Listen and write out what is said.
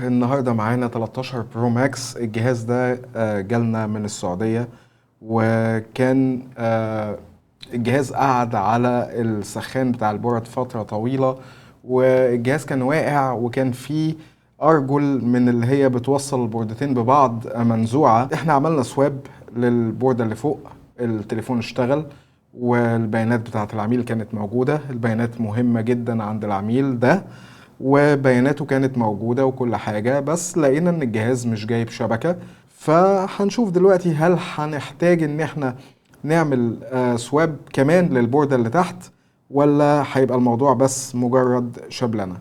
النهارده معانا 13 برو ماكس. الجهاز ده جالنا من السعودية، وكان الجهاز قعد على السخان بتاع البورد فترة طويلة، والجهاز كان واقع وكان فيه أرجل من اللي هي بتوصل البوردتين ببعض منزوعة. احنا عملنا سواب للبوردة اللي فوق، التليفون اشتغل والبيانات بتاعت العميل كانت موجودة. البيانات مهمة جدا عند العميل ده، وبياناته كانت موجودة وكل حاجة، بس لقينا ان الجهاز مش جايب شبكة. فهنشوف دلوقتي هل هنحتاج ان احنا نعمل سواب كمان للبوردة اللي تحت، ولا هيبقى الموضوع بس مجرد شبلنة.